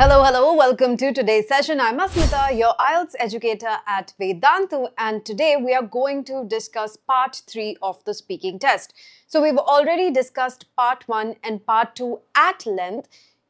Hello, welcome to today's session. I'm Asmita, your IELTS educator at Vedantu, and today we are going to discuss part 3 of the speaking test. So we've already discussed part 1 and part 2 at length.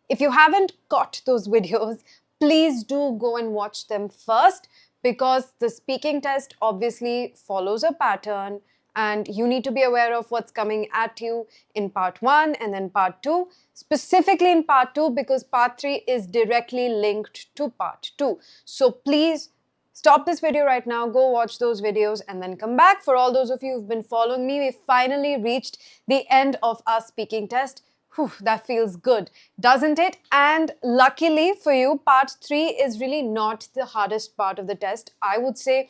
If you haven't got those videos, please do go and watch them first, because the speaking test obviously follows a pattern and you need to be aware of what's coming at you in part 1 and then part 2, specifically in part 2 because part 3 is directly linked to part 2. So please stop this video right now, go watch those videos and then come back. For all those of you who've been following me, we've finally reached the end of our speaking test. Whew, that feels good, doesn't it? And luckily for you, part 3 is really not the hardest part of the test. I would say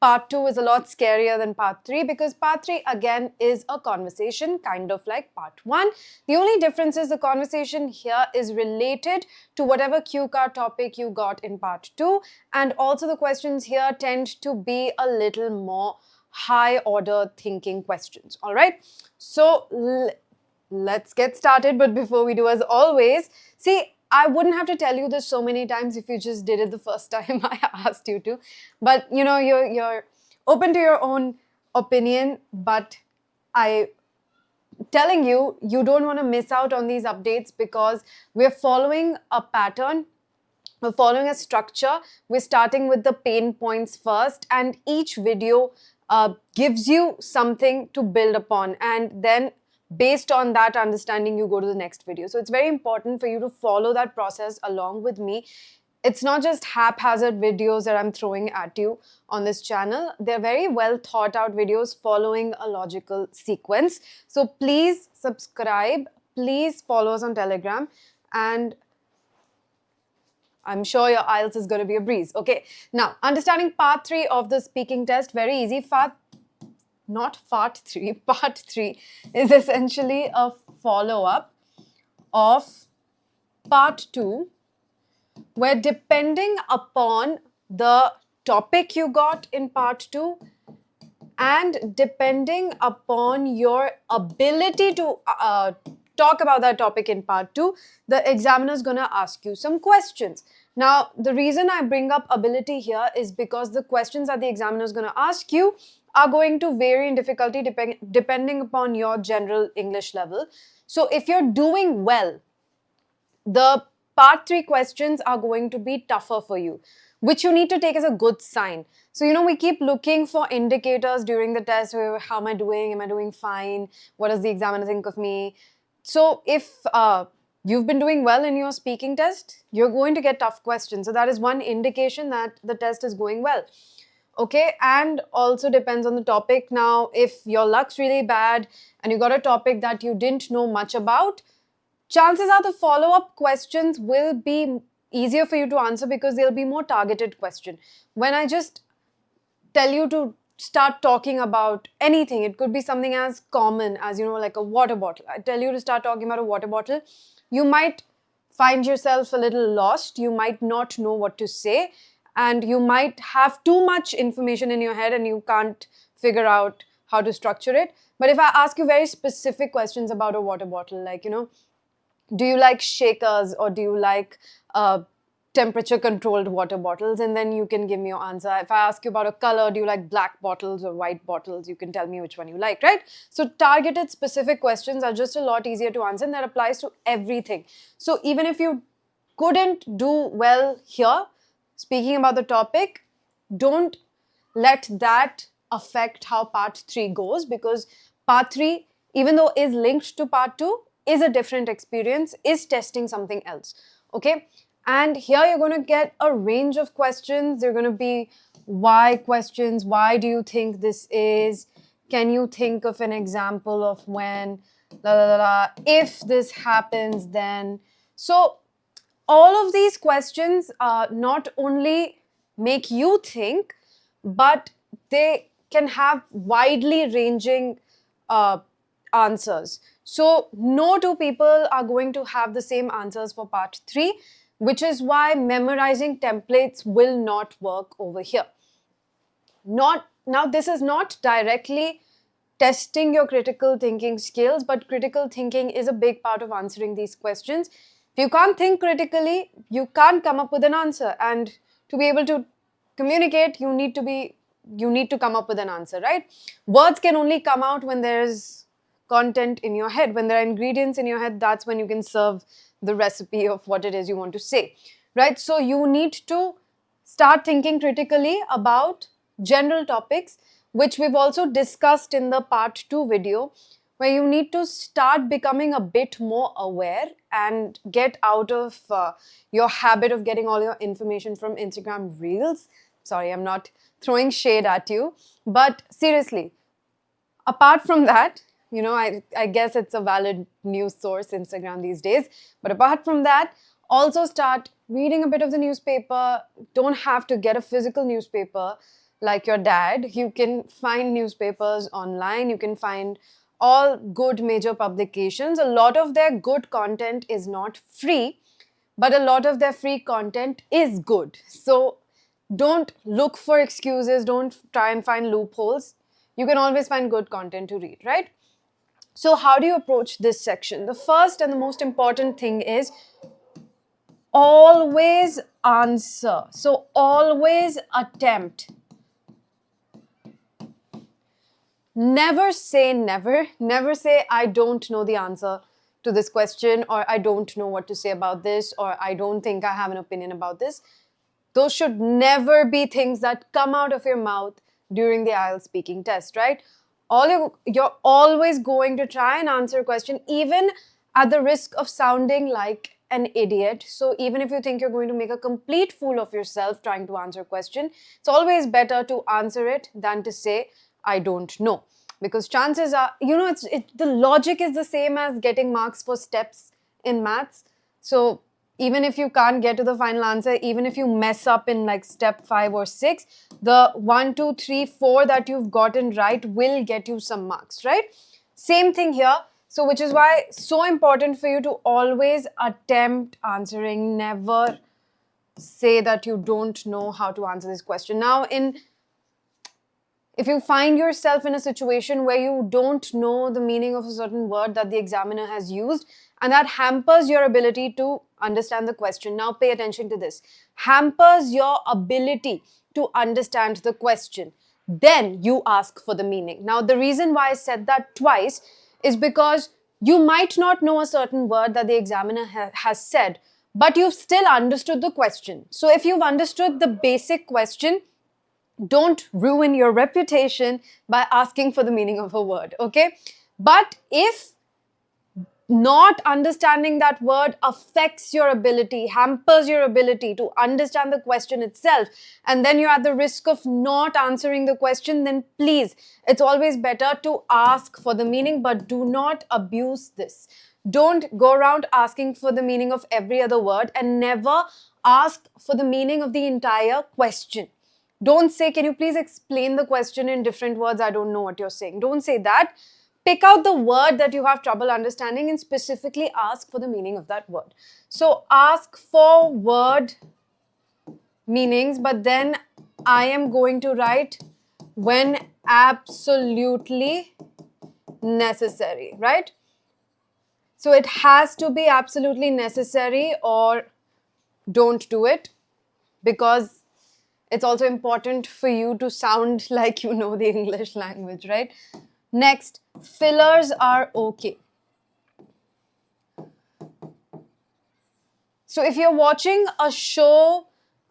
part 2 is a lot scarier than part 3 because part 3 again is a conversation, kind of like part 1. The only difference is the conversation here is related to whatever cue card topic you got in part 2, and also the questions here tend to be a little more high order thinking questions. All right, so let's get started. But before we do, as always, see, I wouldn't have to tell you this so many times if you just did it the first time I asked you to. But you know, you're open to your own opinion, but I telling you, you don't want to miss out on these updates because we're following a pattern. We're following a structure. We're starting with the pain points first, and each video gives you something to build upon, and then based on that understanding, you go to the next video. So it's very important for you to follow that process along with me. It's not just haphazard videos that I'm throwing at you on this channel. They're very well thought out videos following a logical sequence. So please subscribe, please follow us on Telegram, and I'm sure your IELTS is going to be a breeze. Okay, now understanding part 3 of the speaking test, very easy. Part 3 is essentially a follow-up of part 2, where depending upon the topic you got in part 2 and depending upon your ability to talk about that topic in part 2, the examiner is going to ask you some questions. Now, the reason I bring up ability here is because the questions that the examiner is going to ask you are going to vary in difficulty depending upon your general English level. So if you're doing well, the part 3 questions are going to be tougher for you, which you need to take as a good sign. So, you know, we keep looking for indicators during the test. How am I doing? Am I doing fine? What does the examiner think of me? So if you've been doing well in your speaking test, you're going to get tough questions. So that is one indication that the test is going well. Okay, and also depends on the topic. Now, if your luck's really bad and you got a topic that you didn't know much about, chances are the follow-up questions will be easier for you to answer because they'll be more targeted question. When I just tell you to start talking about anything, it could be something as common as, you know, like a water bottle. I tell you to start talking about a water bottle, you might find yourself a little lost. You might not know what to say, and you might have too much information in your head and you can't figure out how to structure it. But if I ask you very specific questions about a water bottle, like, you know, do you like shakers or do you like temperature controlled water bottles? And then you can give me your answer. If I ask you about a color, do you like black bottles or white bottles? You can tell me which one you like, right? So targeted specific questions are just a lot easier to answer, and that applies to everything. So even if you couldn't do well here, speaking about the topic, don't let that affect how part 3 goes, because part 3, even though is linked to part 2, is a different experience, is testing something else. Okay, and here you're going to get a range of questions. They're going to be why questions. Why do you think this is? Can you think of an example of when? La, la, la, la. If this happens, then. So all of these questions not only make you think, but they can have widely ranging answers. So no two people are going to have the same answers for part 3, which is why memorizing templates will not work over here. Now, this is not directly testing your critical thinking skills, but critical thinking is a big part of answering these questions. If you can't think critically, you can't come up with an answer. And to be able to communicate, you need to come up with an answer, right? Words can only come out when there's content in your head. When there are ingredients in your head, that's when you can serve the recipe of what it is you want to say, right? So you need to start thinking critically about general topics, which we've also discussed in the part 2 video, where you need to start becoming a bit more aware and get out of your habit of getting all your information from Instagram Reels. Sorry, I'm not throwing shade at you, but seriously, apart from that, I guess it's a valid news source, Instagram these days. But apart from that, also start reading a bit of the newspaper. Don't have to get a physical newspaper like your dad. You can find newspapers online. You can find all good major publications. A lot of their good content is not free, but a lot of their free content is good. So don't look for excuses. Don't try and find loopholes. You can always find good content to read, right? So how do you approach this section? The first and the most important thing is always answer. So always attempt. Never say never. Never say, I don't know the answer to this question, or I don't know what to say about this, or I don't think I have an opinion about this. Those should never be things that come out of your mouth during the IELTS speaking test, right? You're always going to try and answer a question, even at the risk of sounding like an idiot. So even if you think you're going to make a complete fool of yourself trying to answer a question, it's always better to answer it than to say, I don't know. Because chances are, the logic is the same as getting marks for steps in maths. So even if you can't get to the final answer, even if you mess up in like step 5 or 6, the 1, 2, 3, 4 that you've gotten right will get you some marks, right? Same thing here. So which is why so important for you to always attempt answering. Never say that you don't know how to answer this question. Now, if you find yourself in a situation where you don't know the meaning of a certain word that the examiner has used, and that hampers your ability to understand the question. Now pay attention to this. Hampers your ability to understand the question. Then you ask for the meaning. Now the reason why I said that twice is because you might not know a certain word that the examiner has said, but you've still understood the question. So if you've understood the basic question, don't ruin your reputation by asking for the meaning of a word, okay? But if not understanding that word affects your ability, hampers your ability to understand the question itself, and then you're at the risk of not answering the question, then please, it's always better to ask for the meaning, but do not abuse this. Don't go around asking for the meaning of every other word, and never ask for the meaning of the entire question. Don't say, can you please explain the question in different words? I don't know what you're saying. Don't say that. Pick out the word that you have trouble understanding and specifically ask for the meaning of that word. So ask for word meanings, but then I am going to write when absolutely necessary, right? So it has to be absolutely necessary, or don't do it, because it's also important for you to sound like you know the English language, right? Next, fillers are okay. So if you're watching a show,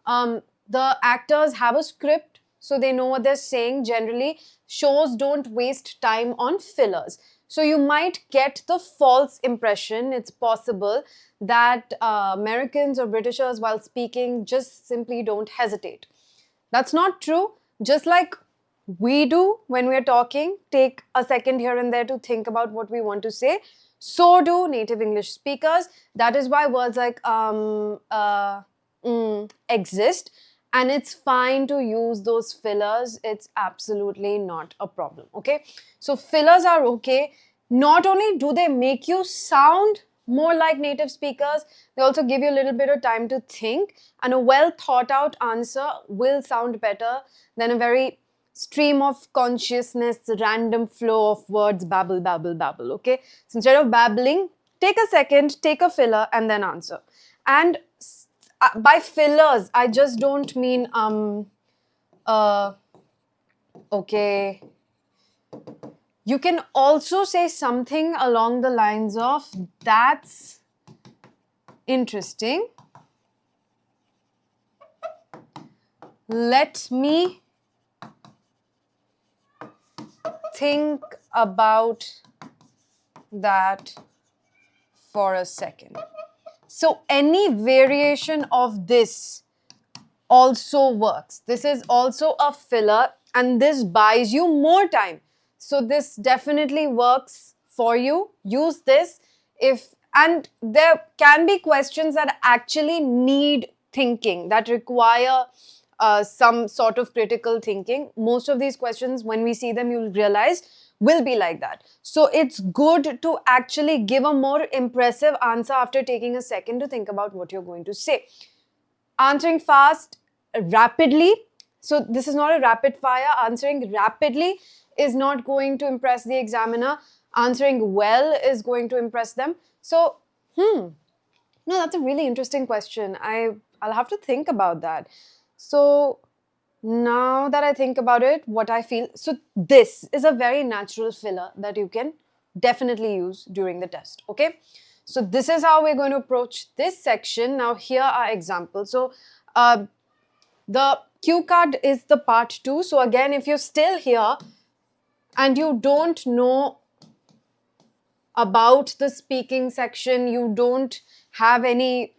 the actors have a script, so they know what they're saying. Generally, shows don't waste time on fillers. So you might get the false impression, it's possible, that Americans or Britishers, while speaking, just simply don't hesitate. That's not true. Just like we do when we're talking, take a second here and there to think about what we want to say, so do native English speakers. That is why words like exist, and it's fine to use those fillers. It's absolutely not a problem, okay? So fillers are okay. Not only do they make you sound more like native speakers, they also give you a little bit of time to think, and a well thought out answer will sound better than a very stream of consciousness, random flow of words, babble, babble, babble, okay? So instead of babbling, take a second, take a filler, and then answer. And by fillers, I just don't mean okay. You can also say something along the lines of, that's interesting. Let me think about that for a second. So any variation of this also works. This is also a filler, and this buys you more time. So this definitely works for you. Use this and there can be questions that actually need thinking, that require some sort of critical thinking. Most of these questions, when we see them, you'll realize will be like that. So it's good to actually give a more impressive answer after taking a second to think about what you're going to say. Answering fast, rapidly. So this is not a rapid fire. Answering rapidly is not going to impress the examiner. Answering well is going to impress them. So, no, that's a really interesting question. I'll have to think about that. So now that I think about it, what I feel, so this is a very natural filler that you can definitely use during the test, okay? So this is how we're going to approach this section. Now here are examples. So the cue card is the part 2. So again, if you're still here and you don't know about the speaking section, you don't have any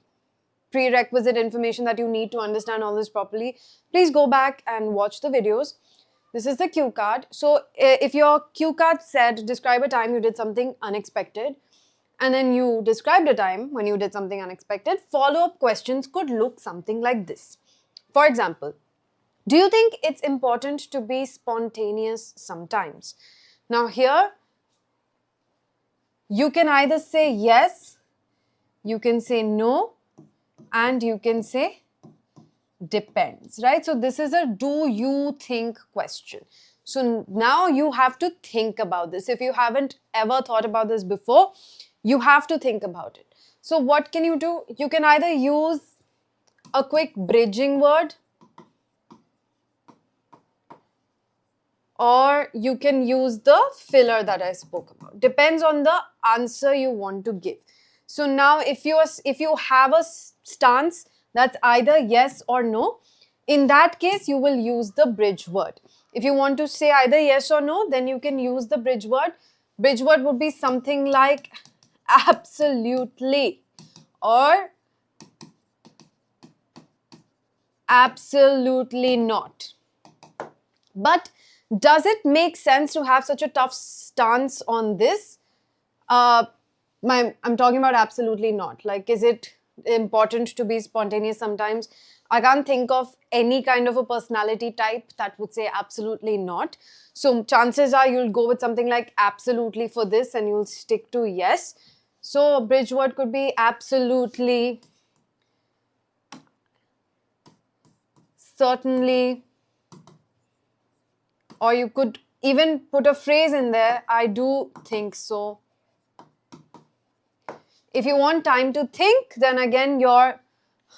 prerequisite information that you need to understand all this properly, please go back and watch the videos. This is the cue card. So if your cue card said, describe a time you did something unexpected, and then you described a time when you did something unexpected, follow-up questions could look something like this. For example, do you think it's important to be spontaneous sometimes? Now here, you can either say yes, you can say no, and you can say depends, right? So this is a do you think question. So now you have to think about this. If you haven't ever thought about this before, you have to think about it. So what can you do? You can either use a quick bridging word, or you can use the filler that I spoke about. Depends on the answer you want to give. So now if you have a stance that's either yes or no, in that case you will use the bridge word. If you want to say either yes or no, then you can use the bridge word. Bridge word would be something like absolutely or absolutely not. But does it make sense to have such a tough stance on this? I'm talking about absolutely not. Like, is it important to be spontaneous sometimes? I can't think of any kind of a personality type that would say absolutely not. So chances are you'll go with something like absolutely for this and you'll stick to yes. So a bridge word could be absolutely, certainly, or you could even put a phrase in there, I do think so. If you want time to think, then again you're,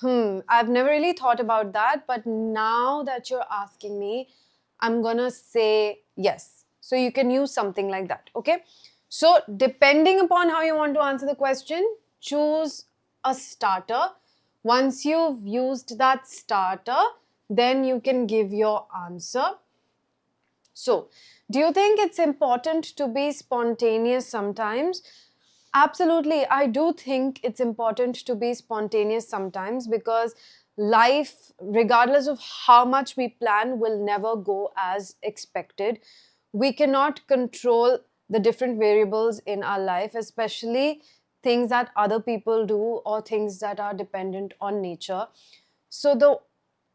I've never really thought about that, but now that you're asking me, I'm gonna say yes. So you can use something like that, okay? So depending upon how you want to answer the question, choose a starter. Once you've used that starter, then you can give your answer. So, do you think it's important to be spontaneous sometimes? Absolutely, I do think it's important to be spontaneous sometimes because life, regardless of how much we plan, will never go as expected. We cannot control the different variables in our life, especially things that other people do or things that are dependent on nature. So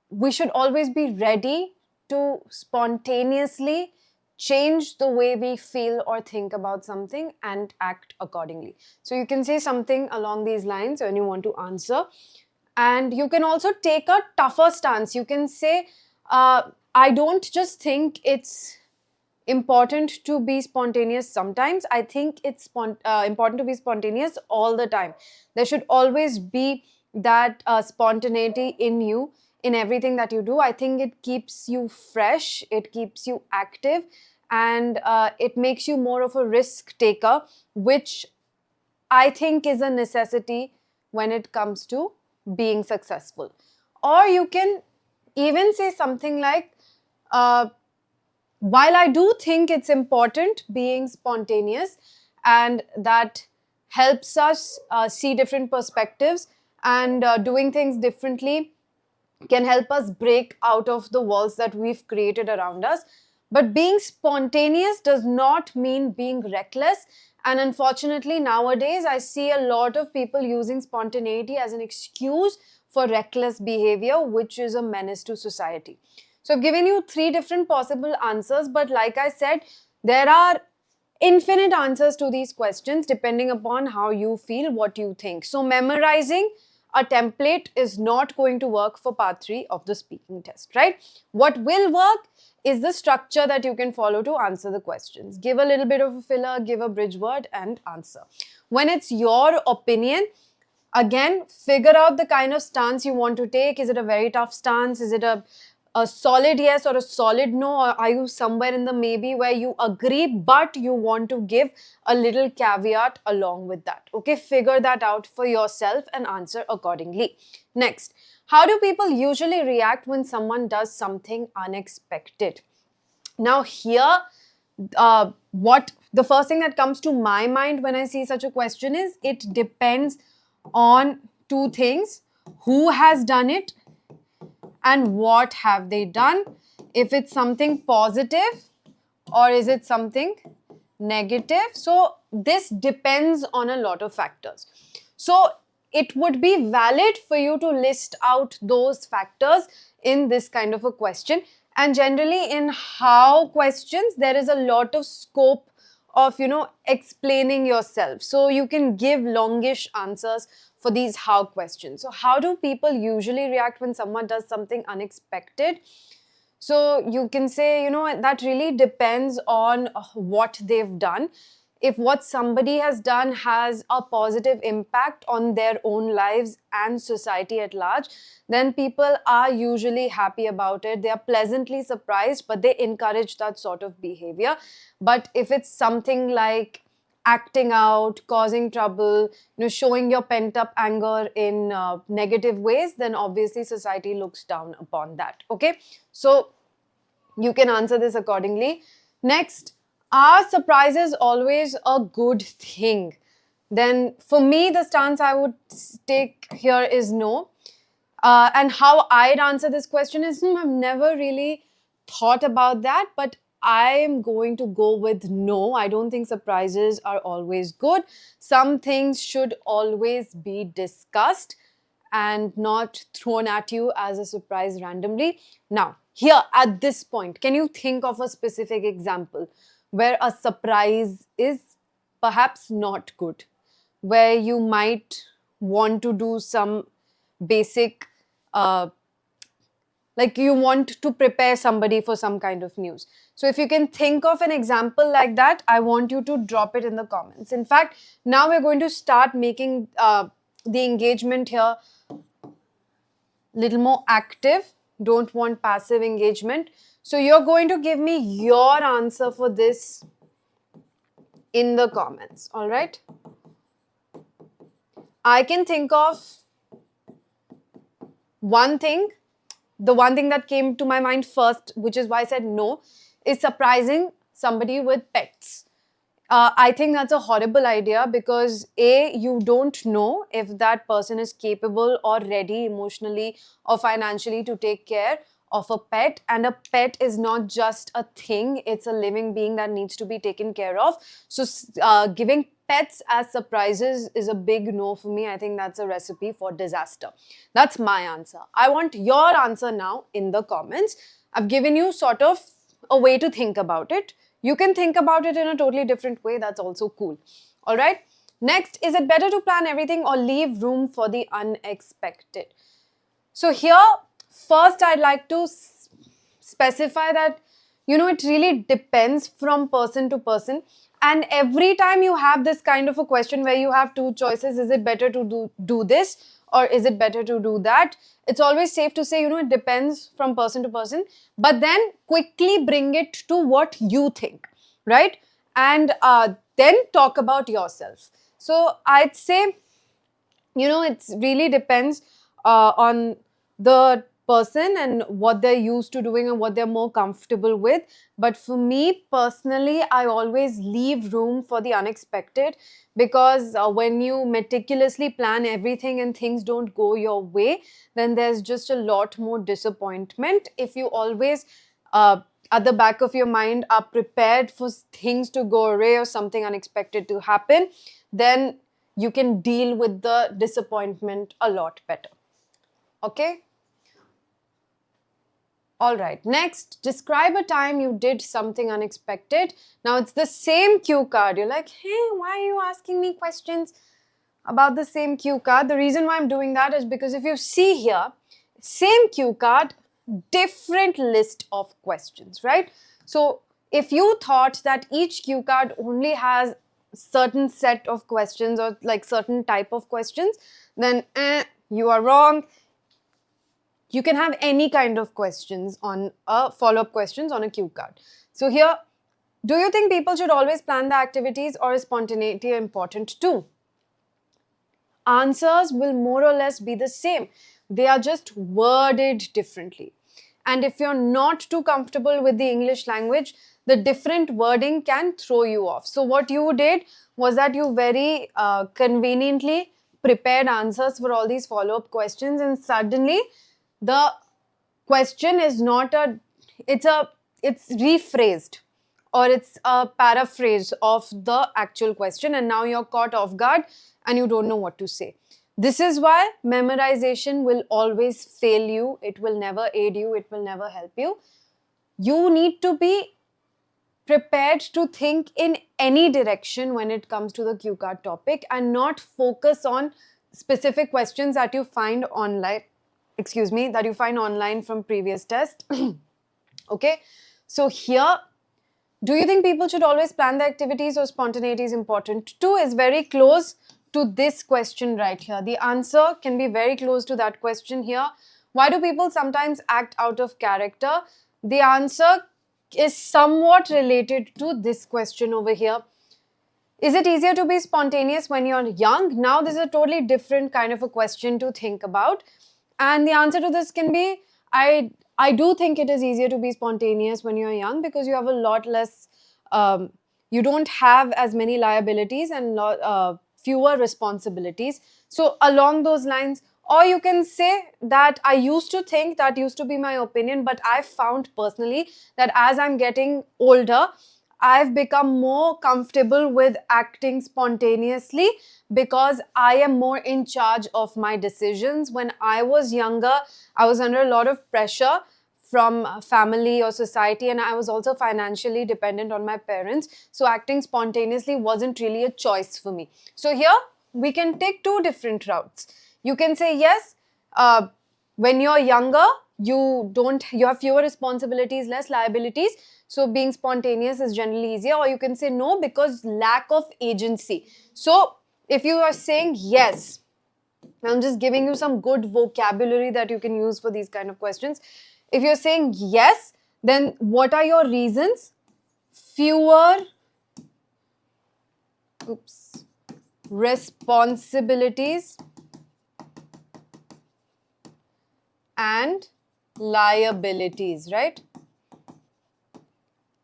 we should always be ready to spontaneously change the way we feel or think about something and act accordingly. So you can say something along these lines when you want to answer. And you can also take a tougher stance. You can say, I don't just think it's important to be spontaneous sometimes. I think it's important to be spontaneous all the time. There should always be that spontaneity in you, in everything that you do. I think it keeps you fresh, it keeps you active, and it makes you more of a risk taker, which I think is a necessity when it comes to being successful. Or you can even say something like, uh, while I do think it's important being spontaneous, and that helps us see different perspectives, and doing things differently can help us break out of the walls that we've created around us. But being spontaneous does not mean being reckless. And unfortunately, nowadays, I see a lot of people using spontaneity as an excuse for reckless behavior, which is a menace to society. So I've given you 3 different possible answers, but like I said, there are infinite answers to these questions depending upon how you feel, what you think. So memorizing a template is not going to work for part 3 of the speaking test, right? What will work is the structure that you can follow to answer the questions. Give a little bit of a filler, give a bridge word, and answer. When it's your opinion, again, figure out the kind of stance you want to take. Is it a very tough stance? Is it a solid yes or a solid no? Or are you somewhere in the maybe where you agree but you want to give a little caveat along with that? Okay, figure that out for yourself and answer accordingly. Next, how do people usually react when someone does something unexpected? Now here, what the first thing that comes to my mind when I see such a question is, it depends on 2 things: who has done it and what have they done. If it's something positive or is it something negative. So this depends on a lot of factors. So it would be valid for you to list out those factors in this kind of a question. And generally in how questions, there is a lot of scope of, explaining yourself. So you can give longish answers for these how questions. So how do people usually react when someone does something unexpected? So you can say, that really depends on what they've done. If what somebody has done has a positive impact on their own lives and society at large, then people are usually happy about it. They are pleasantly surprised, but they encourage that sort of behavior. But if it's something like acting out, causing trouble, showing your pent-up anger in negative ways, then obviously society looks down upon that. Okay, so you can answer this accordingly. Next, are surprises always a good thing? Then for me, the stance I would take here is no. And how I'd answer this question is, I've never really thought about that, but I am going to go with no. I don't think surprises are always good. Some things should always be discussed and not thrown at you as a surprise randomly. Now, here at this point, can you think of a specific example where a surprise is perhaps not good, where you might want to do some basic like you want to prepare somebody for some kind of news? So if you can think of an example like that, I want you to drop it in the comments. In fact, now we're going to start making the engagement here little more active. Don't want passive engagement. So you're going to give me your answer for this in the comments. All right, I can think of one thing. The one thing that came to my mind first, which is why I said no, is surprising somebody with pets. I think that's a horrible idea because A, you don't know if that person is capable or ready emotionally or financially to take care of a pet. And a pet is not just a thing, it's a living being that needs to be taken care of. So giving pets as surprises is a big no for me. I think that's a recipe for disaster. That's my answer. I want your answer now in the comments. I've given you sort of a way to think about it. You can think about it in a totally different way. That's also cool. All right. Next, is it better to plan everything or leave room for the unexpected? So here, first I'd like to specify that it really depends from person to person. And every time you have this kind of a question where you have two choices, is it better to do this or is it better to do that? It's always safe to say, it depends from person to person, but then quickly bring it to what you think, right? And then talk about yourself. So I'd say, it really depends on the person and what they're used to doing and what they're more comfortable with. But for me personally, I always leave room for the unexpected, because when you meticulously plan everything and things don't go your way, then there's just a lot more disappointment. If you always at the back of your mind are prepared for things to go awry or something unexpected to happen, then you can deal with the disappointment a lot better. Okay? All right. Next, describe a time you did something unexpected. Now, it's the same cue card. You're like, hey, why are you asking me questions about the same cue card? The reason why I'm doing that is because if you see here, same cue card, different list of questions, right? So, if you thought that each cue card only has certain set of questions or like certain type of questions, then you are wrong. You can have any kind of questions on a follow-up questions on a cue card. So here, do you think people should always plan the activities, or is spontaneity important too? Answers will more or less be the same. They are just worded differently. And if you're not too comfortable with the English language, the different wording can throw you off. So what you did was that you very conveniently prepared answers for all these follow-up questions, and suddenly the question is not it's rephrased, or it's a paraphrase of the actual question, and now you're caught off guard and you don't know what to say. This is why memorization will always fail you. It will never aid you. It will never help you. You need to be prepared to think in any direction when it comes to the cue card topic, and not focus on specific questions that you find online, that you find online from previous tests. Okay, so here, do you think people should always plan their activities, or spontaneity is important too, is very close to this question right here. The answer can be very close to that question here. Why do people sometimes act out of character? The answer is somewhat related to this question over here. Is it easier to be spontaneous when you're young? Now, this is a totally different kind of a question to think about. And the answer to this can be, I do think it is easier to be spontaneous when you're young, because you have a lot less, you don't have as many liabilities and fewer responsibilities. So along those lines, or you can say that I used to think, that used to be my opinion, but I found personally that as I'm getting older, I've become more comfortable with acting spontaneously, because I am more in charge of my decisions. When I was younger, I was under a lot of pressure from family or society, and I was also financially dependent on my parents. So acting spontaneously wasn't really a choice for me. So here we can take two different routes. You can say yes, when you're younger, you have fewer responsibilities, less liabilities, so being spontaneous is generally easier. Or you can say no, because lack of agency. So if you are saying yes, I'm just giving you some good vocabulary that you can use for these kind of questions. If you're saying yes, then what are your reasons? Fewer responsibilities and liabilities, right?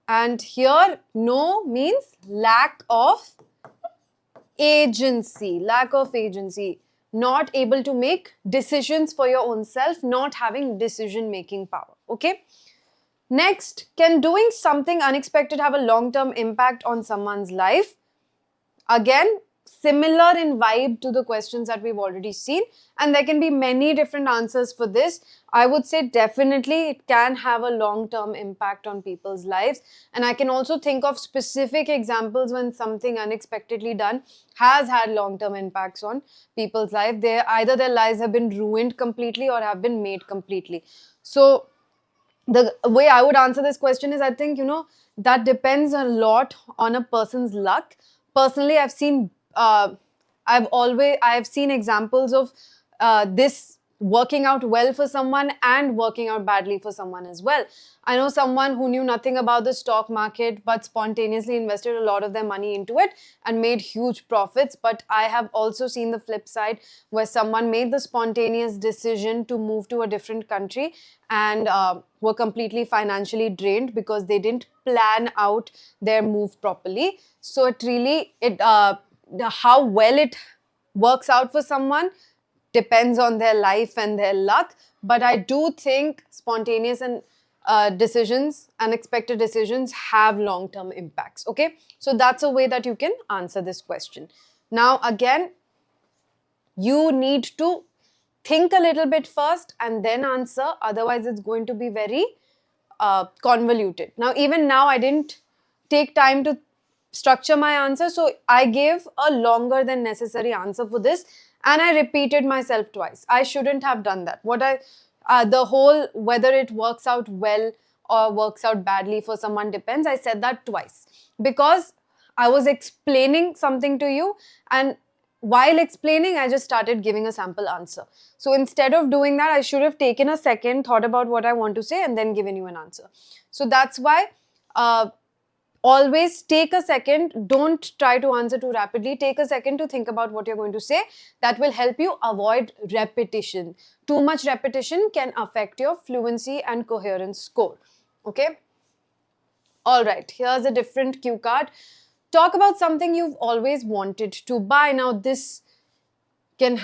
And here, no means lack of agency, not able to make decisions for your own self, not having decision-making power, okay? Next, can doing something unexpected have a long-term impact on someone's life? Again, similar in vibe to the questions that we've already seen, and there can be many different answers for this. I would say definitely it can have a long-term impact on people's lives, and I can also think of specific examples when something unexpectedly done has had long-term impacts on people's life. Either their lives have been ruined completely or have been made completely. So the way I would answer this question is, I think, that depends a lot on a person's luck. Personally, I've seen examples of this working out well for someone and working out badly for someone as well. I know someone who knew nothing about the stock market but spontaneously invested a lot of their money into it and made huge profits. But I have also seen the flip side, where someone made the spontaneous decision to move to a different country and were completely financially drained because they didn't plan out their move properly. So how well it works out for someone depends on their life and their luck. But I do think spontaneous and decisions, unexpected decisions, have long-term impacts. Okay, so that's a way that you can answer this question. Now, again, you need to think a little bit first and then answer. Otherwise, it's going to be very convoluted. Even now, I didn't take time to structure my answer, so I gave a longer than necessary answer for this, and I repeated myself twice. I shouldn't have done that. The whole whether it works out well or works out badly for someone depends, I said that twice because I was explaining something to you, and while explaining, I just started giving a sample answer. So instead of doing that, I should have taken a second, thought about what I want to say, and then given you an answer. So that's why always take a second. Don't try to answer too rapidly. Take a second to think about what you're going to say. That will help you avoid repetition. Too much repetition can affect your fluency and coherence score. Okay? All right, here's a different cue card. Talk about something you've always wanted to buy. Now, this can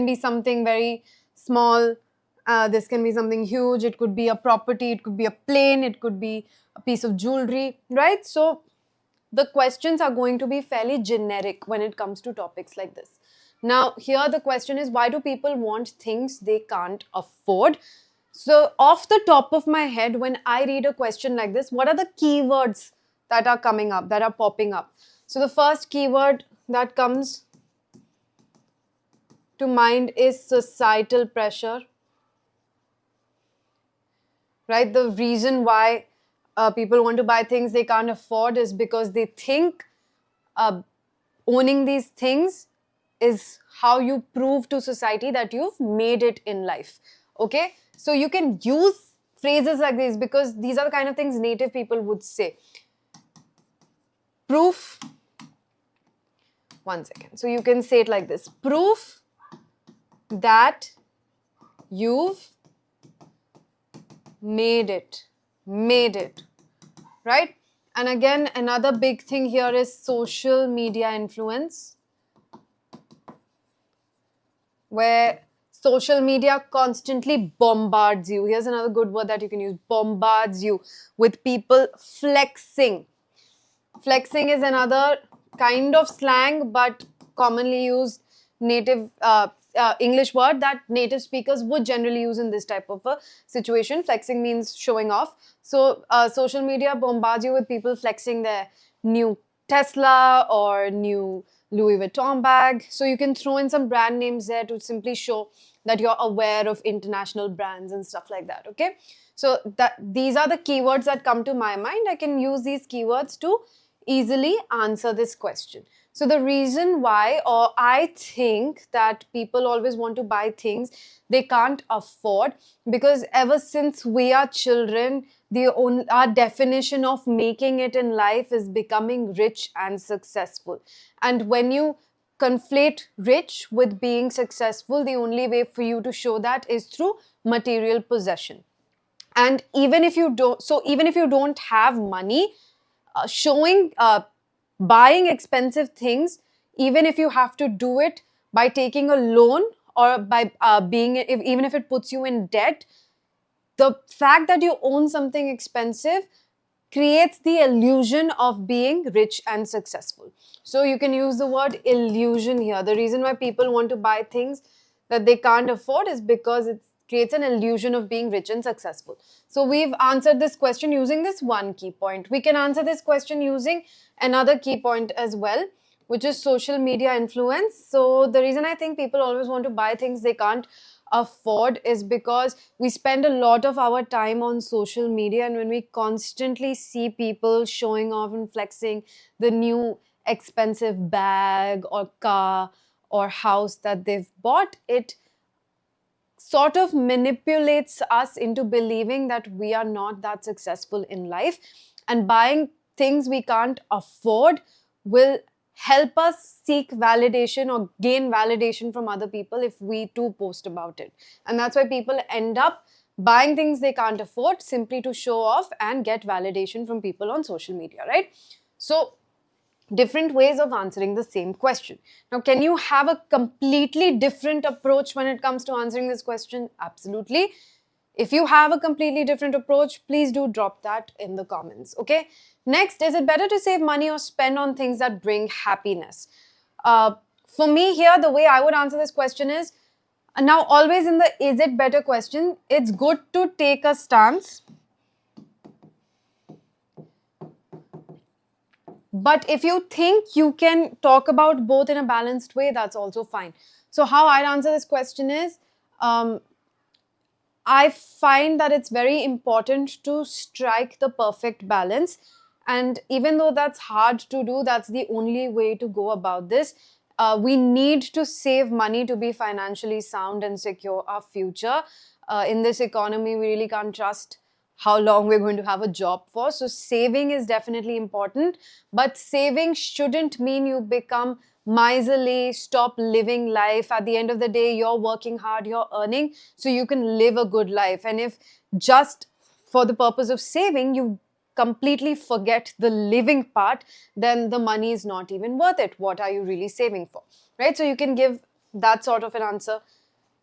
be something very small. This can be something huge. It could be a property. It could be a plane. It could be a piece of jewelry, right? So the questions are going to be fairly generic when it comes to topics like this. Now, here the question is, why do people want things they can't afford? So off the top of my head, when I read a question like this, what are the keywords that are coming up, that are popping up? So the first keyword that comes to mind is societal pressure, right? The reason why people want to buy things they can't afford is because they think owning these things is how you prove to society that you've made it in life. Okay, so you can use phrases like this because these are the kind of things native people would say. Proof. One second. So you can say it like this: proof that you've made it, right? And again, another big thing here is social media influence, where social media constantly bombards you. Here's another good word that you can use: bombards you with people flexing. Flexing is another kind of slang, but commonly used native English word that native speakers would generally use in this type of a situation. Flexing means showing off. So social media bombards you with people flexing their new Tesla or new Louis Vuitton bag. So you can throw in some brand names there to simply show that you're aware of international brands and stuff like that. Okay, so these are the keywords that come to my mind. I can use these keywords to easily answer this question. So the reason why, or I think that people always want to buy things they can't afford, because ever since we are children, our definition of making it in life is becoming rich and successful. And when you conflate rich with being successful, the only way for you to show that is through material possession. And even if you don't have money, buying expensive things, even if you have to do it by taking a loan or by even if it puts you in debt, the fact that you own something expensive creates the illusion of being rich and successful. So you can use the word illusion here. The reason why people want to buy things that they can't afford is because it creates an illusion of being rich and successful. So we've answered this question using this one key point. We can answer this question using another key point as well, which is social media influence. So the reason I think people always want to buy things they can't afford is because we spend a lot of our time on social media, and when we constantly see people showing off and flexing the new expensive bag or car or house that they've bought, it sort of manipulates us into believing that we are not that successful in life, and buying things we can't afford will help us seek validation or gain validation from other people if we too post about it. And that's why people end up buying things they can't afford simply to show off and get validation from people on social media, right? So different ways of answering the same question. Now, can you have a completely different approach when it comes to answering this question? Absolutely. If you have a completely different approach, please do drop that in the comments, okay? Next, is it better to save money or spend on things that bring happiness? For me here, the way I would answer this question is, now always in the is it better question, it's good to take a stance. But if you think you can talk about both in a balanced way, that's also fine. So how I'd answer this question is, I find that it's very important to strike the perfect balance. And even though that's hard to do, that's the only way to go about this. We need to save money to be financially sound and secure our future. In this economy, we really can't trust how long we're going to have a job for. So saving is definitely important, but saving shouldn't mean you become miserly, stop living life. At the end of the day, you're working hard, you're earning, so you can live a good life. And if just for the purpose of saving, you completely forget the living part, then the money is not even worth it. What are you really saving for, right? So you can give that sort of an answer.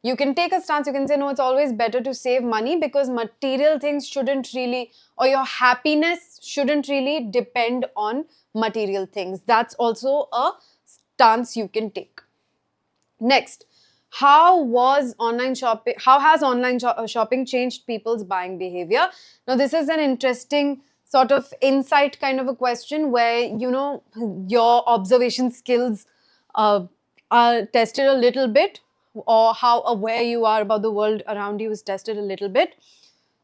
You can take a stance, you can say, no, it's always better to save money because material things shouldn't really, or your happiness shouldn't really depend on material things. That's also a stance you can take. Next, how has online shopping changed people's buying behavior? Now, this is an interesting sort of insight kind of a question where, you know, your observation skills are tested a little bit, or how aware you are about the world around you is tested a little bit.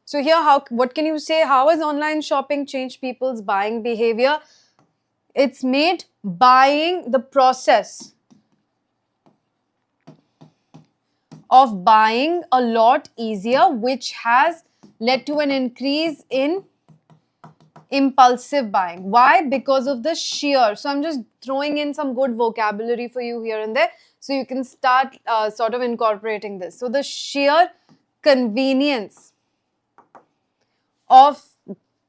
So here, what can you say? How has online shopping changed people's buying behavior? It's made buying, the process of buying, a lot easier, which has led to an increase in impulsive buying. Why? Because of the sheer. So I'm just throwing in some good vocabulary for you here and there, so you can start sort of incorporating this. So the sheer convenience of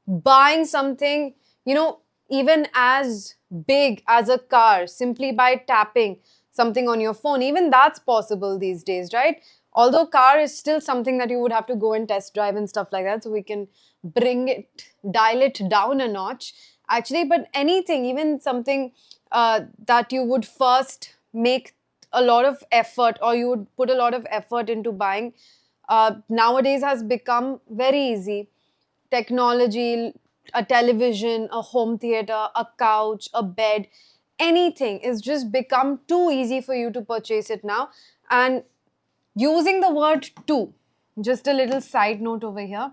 buying something, you know, even as big as a car, simply by tapping something on your phone, even that's possible these days, right? Although car is still something that you would have to go and test drive and stuff like that, so we can dial it down a notch actually. But anything, even something that you would first make a lot of effort, or you would put a lot of effort into buying, nowadays has become very easy. Technology, a television, a home theater, a couch, a bed, anything is just become too easy for you to purchase it now. And using the word "to," just a little side note over here.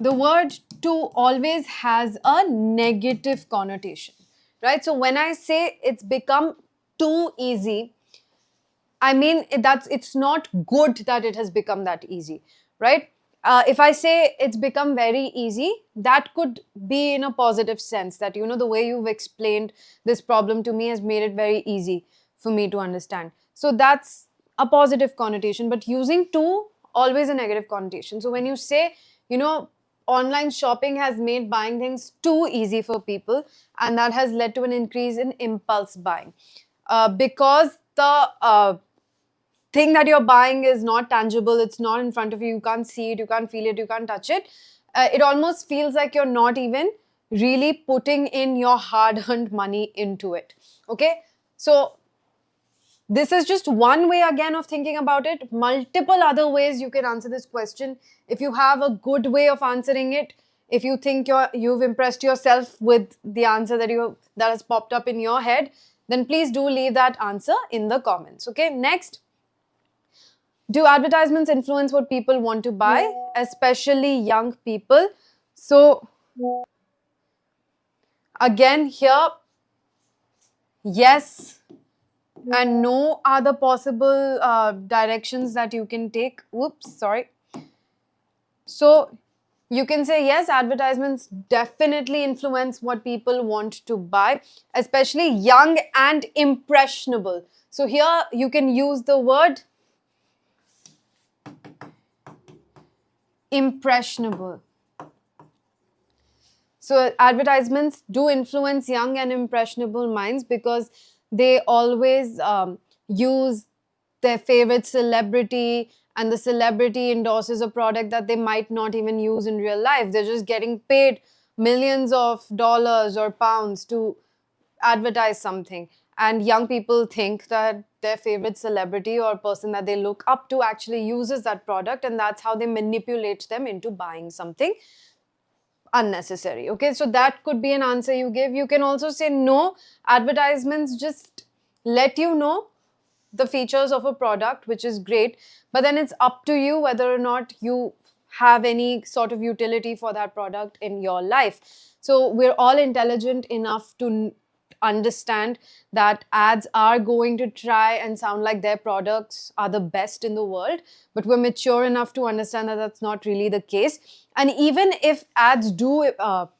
The word "to" always has a negative connotation, right? So when I say it's become too easy, I mean it's not good that it has become that easy, right? If I say it's become very easy, that could be in a positive sense, that, you know, the way you've explained this problem to me has made it very easy for me to understand. So that's a positive connotation, but using "to" always a negative connotation. So when you say, you know, online shopping has made buying things too easy for people, and that has led to an increase in impulse buying, because the thing that you're buying is not tangible, it's not in front of you, you can't see it, you can't feel it, you can't touch it. It almost feels like you're not even really putting in your hard-earned money into it, okay? So this is just one way again of thinking about it. Multiple other ways you can answer this question. If you have a good way of answering it, if you think you've impressed yourself with the answer that has popped up in your head, then please do leave that answer in the comments. Okay, next. Do advertisements influence what people want to buy, especially young people? So, again, here, yes and no are the possible directions that you can take. Oops, sorry. So, you can say yes, advertisements definitely influence what people want to buy, especially young and impressionable. So, here you can use the word impressionable. So advertisements do influence young and impressionable minds because they always use their favorite celebrity, and the celebrity endorses a product that they might not even use in real life. They're just getting paid millions of dollars or pounds to advertise something. And young people think that their favorite celebrity or person that they look up to actually uses that product, and that's how they manipulate them into buying something unnecessary. Okay, so that could be an answer you give. You can also say no, advertisements just let you know the features of a product, which is great, but then it's up to you whether or not you have any sort of utility for that product in your life. So we're all intelligent enough to understand that ads are going to try and sound like their products are the best in the world, but we're mature enough to understand that that's not really the case. And even if ads do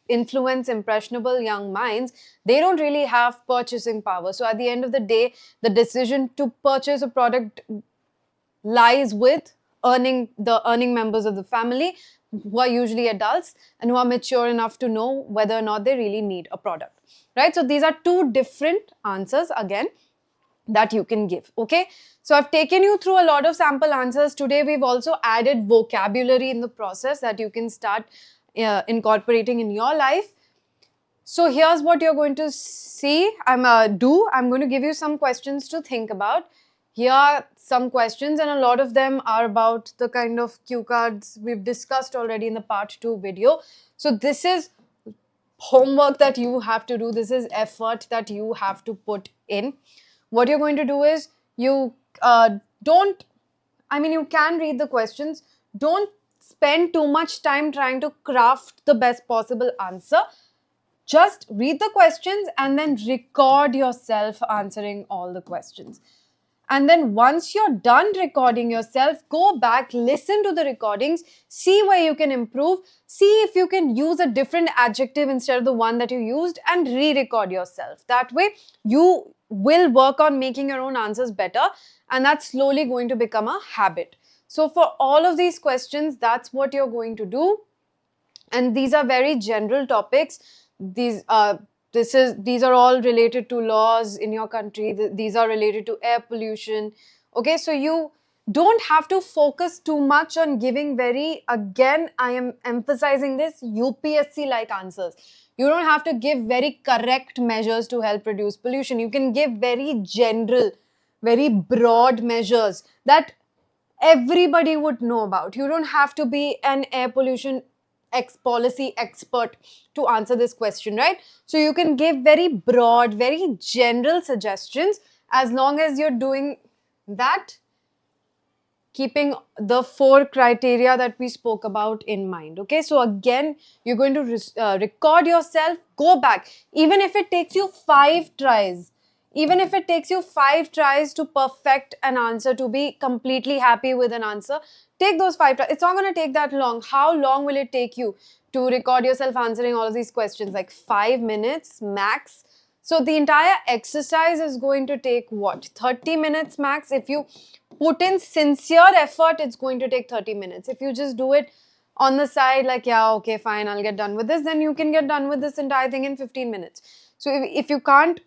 influence impressionable young minds, they don't really have purchasing power. So at the end of the day, the decision to purchase a product lies with earning members of the family, who are usually adults and who are mature enough to know whether or not they really need a product, right? So these are two different answers again that you can give. Okay, so I've taken you through a lot of sample answers today. We've also added vocabulary in the process that you can start incorporating in your life. So here's what you're going to see. I'm going to give you some questions to think about. Here are some questions, and a lot of them are about the kind of cue cards we've discussed already in the part 2 video. So this is homework that you have to do. This is effort that you have to put in. What you're going to do is you you can read the questions. Don't spend too much time trying to craft the best possible answer. Just read the questions and then record yourself answering all the questions. And then once you're done recording yourself, go back, listen to the recordings, see where you can improve, see if you can use a different adjective instead of the one that you used, and re-record yourself. That way, you will work on making your own answers better, and that's slowly going to become a habit. So for all of these questions, that's what you're going to do. And these are very general topics. These are all related to laws in your country. These are related to air pollution. Okay, so you don't have to focus too much on giving again, I am emphasizing this, UPSC-like answers. You don't have to give very correct measures to help reduce pollution. You can give very general, very broad measures that everybody would know about. You don't have to be an air pollution policy expert to answer this question, right? So you can give very broad, very general suggestions, as long as you're doing that, keeping the 4 criteria that we spoke about in mind. Okay, so again, you're going to record yourself, go back, even if it takes you 5 tries. Even if it takes you 5 tries to perfect an answer, to be completely happy with an answer, take those 5 tries. It's not going to take that long. How long will it take you to record yourself answering all of these questions? Like 5 minutes max. So the entire exercise is going to take what? 30 minutes max. If you put in sincere effort, it's going to take 30 minutes. If you just do it on the side, like, yeah, okay, fine, I'll get done with this, then you can get done with this entire thing in 15 minutes. So if you can't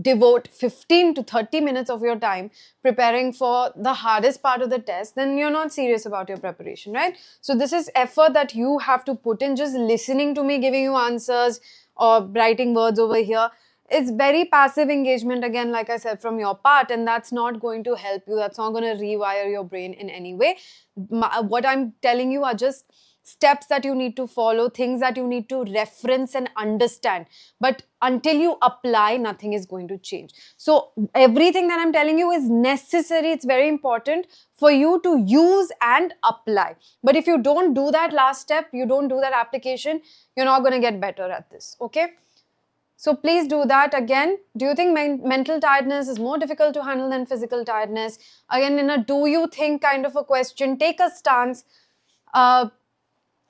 devote 15 to 30 minutes of your time preparing for the hardest part of the test, then you're not serious about your preparation, right? So this is effort that you have to put in. Just listening to me giving you answers or writing words over here, it's very passive engagement, again, like I said, from your part, and that's not going to help you. That's not going to rewire your brain in any way. What I'm telling you are just steps that you need to follow, things that you need to reference and understand. But until you apply, nothing is going to change. So everything that I'm telling you is necessary. It's very important for you to use and apply. But if you don't do that last step, you don't do that application, you're not going to get better at this. Okay? So please do that. Again, do you think mental tiredness is more difficult to handle than physical tiredness? Again, in a do you think kind of a question, take a stance.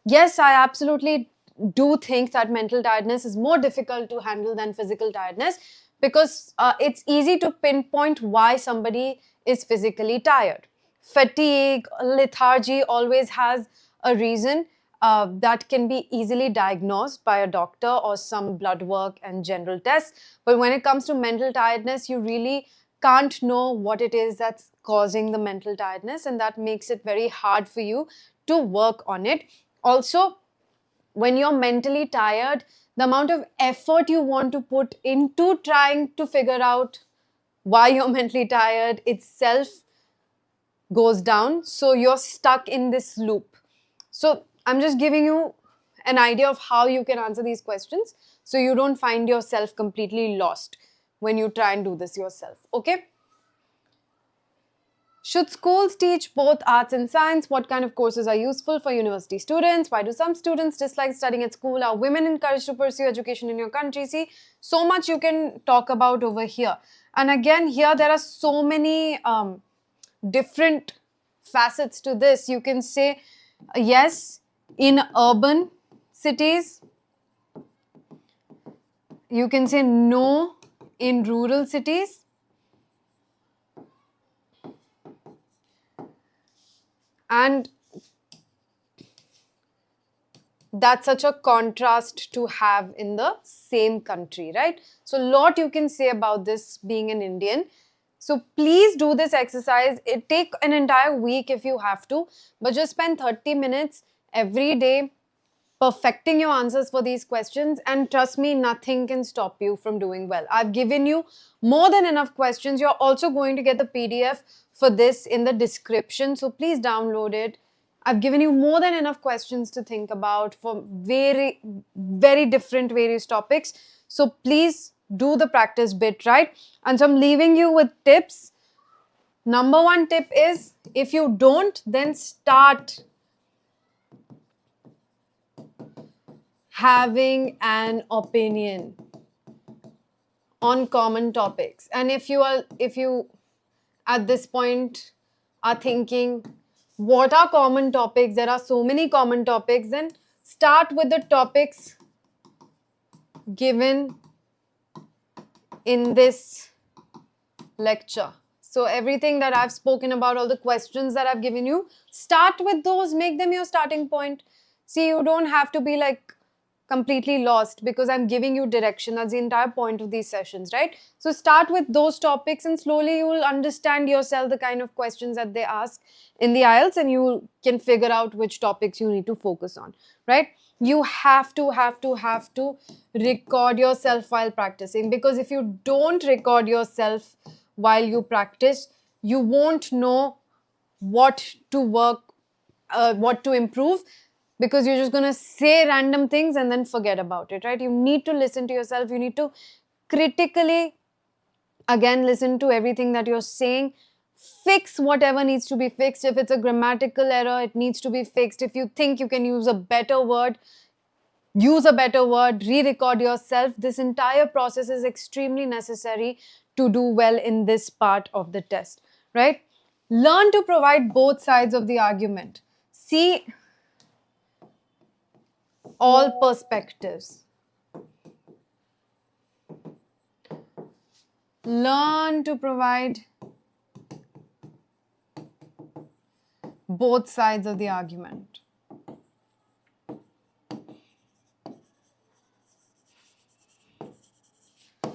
Yes, I absolutely do think that mental tiredness is more difficult to handle than physical tiredness, because it's easy to pinpoint why somebody is physically tired. Fatigue, lethargy always has a reason that can be easily diagnosed by a doctor or some blood work and general tests. But when it comes to mental tiredness, you really can't know what it is that's causing the mental tiredness, and that makes it very hard for you to work on it. Also, when you're mentally tired, the amount of effort you want to put into trying to figure out why you're mentally tired itself goes down. So you're stuck in this loop. So I'm just giving you an idea of how you can answer these questions so you don't find yourself completely lost when you try and do this yourself. Okay? Should schools teach both arts and science? What kind of courses are useful for university students? Why do some students dislike studying at school? Are women encouraged to pursue education in your country? See, so much you can talk about over here. And again, here there are so many different facets to this. You can say yes in urban cities. You can say no in rural cities. And that's such a contrast to have in the same country, right? So a lot you can say about this being an Indian. So please do this exercise. It take an entire week if you have to, but just spend 30 minutes every day perfecting your answers for these questions, and trust me, nothing can stop you from doing well. I've given you more than enough questions. You're also going to get the PDF for this in the description, so please download it. I've given you more than enough questions to think about for very, very different various topics. So please do the practice bit, right? And so I'm leaving you with tips. Number one tip is, if you don't, then start having an opinion on common topics. And if you at this point are thinking, what are common topics? There are so many common topics. Then start with the topics given in this lecture. So everything that I've spoken about, all the questions that I've given you, start with those, make them your starting point. See, you don't have to be like completely lost, because I'm giving you direction. That's the entire point of these sessions, right? So start with those topics, and slowly you will understand yourself the kind of questions that they ask in the IELTS, and you can figure out which topics you need to focus on, right? You have to record yourself while practicing, because if you don't record yourself while you practice, you won't know what to work, what to improve, because you're just going to say random things and then forget about it, right? You need to listen to yourself. You need to critically, again, listen to everything that you're saying. Fix whatever needs to be fixed. If it's a grammatical error, it needs to be fixed. If you think you can use a better word, use a better word, re-record yourself. This entire process is extremely necessary to do well in this part of the test, right? Learn to provide both sides of the argument. See all perspectives. Learn to provide both sides of the argument.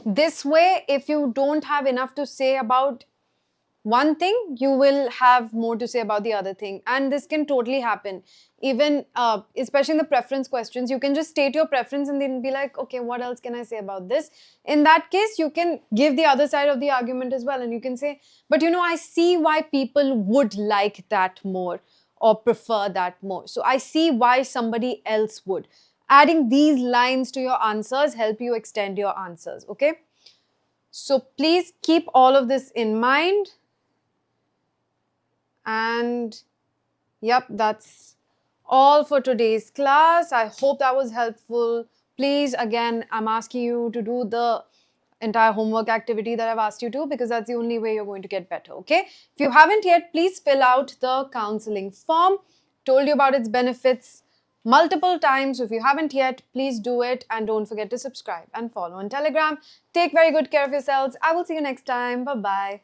This way, if you don't have enough to say about one thing, you will have more to say about the other thing. And this can totally happen. Even, especially in the preference questions, you can just state your preference and then be like, okay, what else can I say about this? In that case, you can give the other side of the argument as well. And you can say, but you know, I see why people would like that more. or prefer that more. So I see why somebody else would. Adding these lines to your answers help you extend your answers, okay? So please keep all of this in mind. And yep, that's all for today's class. I hope that was helpful. Please, again, I'm asking you to do the entire homework activity that I've asked you to, because that's the only way you're going to get better, okay? If you haven't yet, please fill out the counseling form. Told you about its benefits multiple times. So if you haven't yet, please do it, and don't forget to subscribe and follow on Telegram. Take very good care of yourselves. I will see you next time. Bye-bye.